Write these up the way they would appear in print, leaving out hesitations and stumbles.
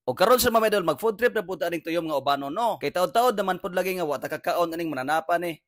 O karon sa mga idol, mag food trip na punta aning tuyom nga ubanon no. Kay taod-taod naman pud lagi nga wa ta kakaon aning mananapa ni.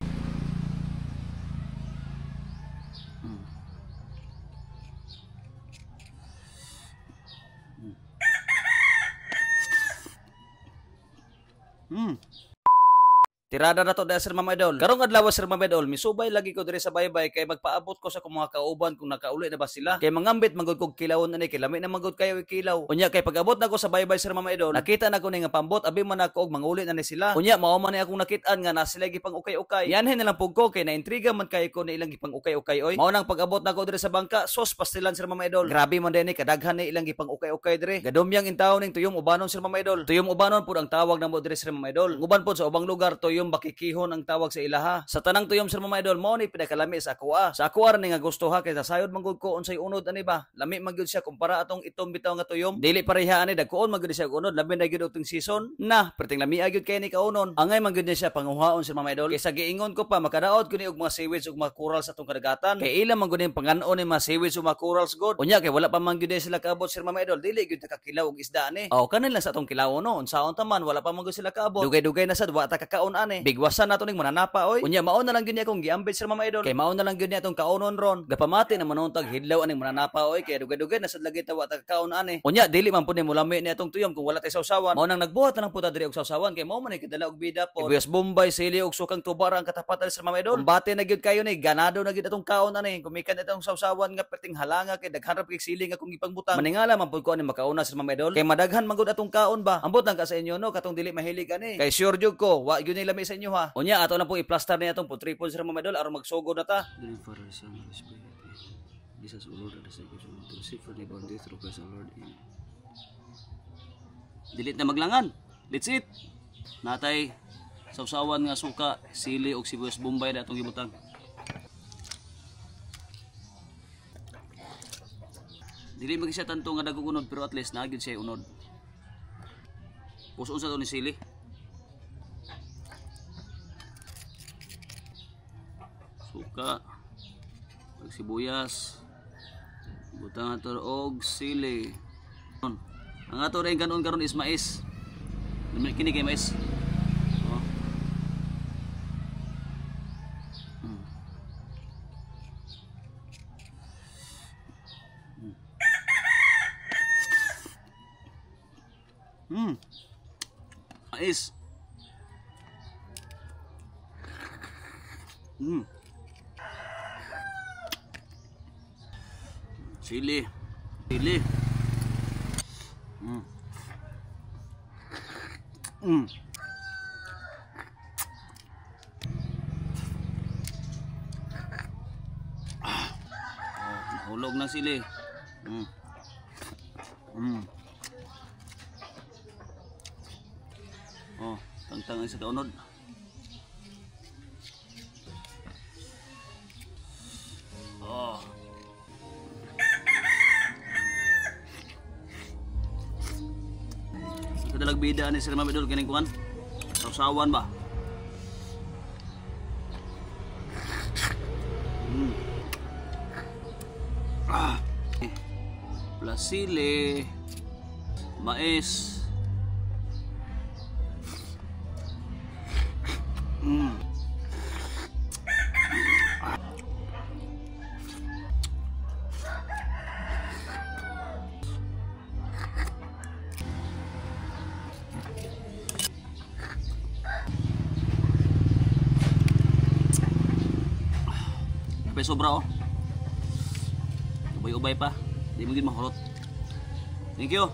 Tirada na to dahil Sir Mama Idol. Karong adlaw Sir Mama Idol, misubay lagi ko diri sa baybay kay magpaabot ko sa mga kauban kung nakauli na ba sila. Kay mangambit manggod kog kilawon ani kay lami na manggod kayo kilaw. Unya kay pag-abot na ko sa baybay Sir Mama Idol, nakita na ko ni nga pambot abi man ako og manguli na ni sila. Unya mao man ni akong nakit-an nga na sila gipang ukay-ukay. Yanhin na lang pug ko kay naintriga man kay ko na ilang gipang ukay-ukay oy. Mao nang pag-abot na ko diri sa bangka, sos pastilan Sir Mama Idol. Grabe man din ni kadaghan ni ilang gipang ukay-ukay diri. Gadumyang intaw ning tuyom ubanon Sir Mama Idol. Tuyom ubanon pud ang tawag namo diri Sir Mama Idol. Uban pud sa ubang lugar tuyom bakikihon ang tawag sa ilaha. Sa tanang tuyom Sir Mama Idol, mo ni pinakalami sa akuha. Sa akuha ni nga gusto ha kay sayod manggod ko unsay unod ani ba? Lami man gyud siya kumpara atong itom bitaw nga tuyom. Dili pareha ani dagkoon man gyud siya unod, labi na gyud utong season. Na, perting lami gyud kay ni kaunon. Angay man gyud siya panguhaon Sir Mama Idol. Kay sa giingon ko pa makadaot ko ni og mga seaweeds ug mga corals sa atong kadagatan. Kay ila man gyud ni pangan-on ni mga seaweeds ug mga corals god. Unya kay wala pa man gyud sila kaabot Sir Mama Idol. Dili gyud nakakilaw og isda ani. Aw kanin lang sa atong kilawon no. Unsaon ta man wala pa man gyud sila kaabot. Dugay-dugay na sad wa ta kakaon ani. Bigwasan nato ning mananapa oy. Unya mao na lang gyud ni akong giambit Sir Mama Idol. Kay mao na lang gyud ni atong kaunon ron. Gapamati na manontag hidlaw aning mananapa oy kay dugay-dugay na sad lagi ta wa ta kakaon ani. Unya dili man pud ni mulami ni atong tuyom kung wala tay sawsawan. Mao nang nagbuhat na lang puta diri og sawsawan kay mao man ni kadala og bida po. Ibuyas Bombay, sili og sukang tubar ang katapatan Sir Mama Idol. Kumbate na gyud kayo ni ganado na gyud atong kaon ani. Kumikan atong sawsawan nga perting halanga kay daghan ra kay sili nga kung ipangbutang. Maningala man pud ko ani makauna Sir Mama Idol. Kay madaghan man gud atong kaon ba. Ambot lang ka sa inyo no katong dili mahilig ani. Kay sure jud ko wa gyud ni lami sa inyo ha. Unya ato na po i-plaster ni atong putripon Sir Mama Idol aron magsugod na ta. Dili para sa respeto. Bisa sa ulod ada sa kusog to si for the boundary through Christ our Lord. Dilit na maglangan. That's it. Natay sawsawan nga suka, sili og sibuyas Bombay na atong gibutang. Dili mag siya tanto nga dagog unod pero at least naagid siya unod. Puson sa to ni sili. Suka og sibuyas. Butang ato og sili. Ang ato rin kanon karon is mais. Kini kay mais. Oh. Mais. Sili. Sili. Nahulog na sili. Oh, tangtang sa kaunod. Oh. Kadalag bida ni Sir Mama Idol kining kuan. Sawsawan ba? Plasile, mais. May sobra oh. Ubay-ubay pa. Di mo gid mahurot. Thank you.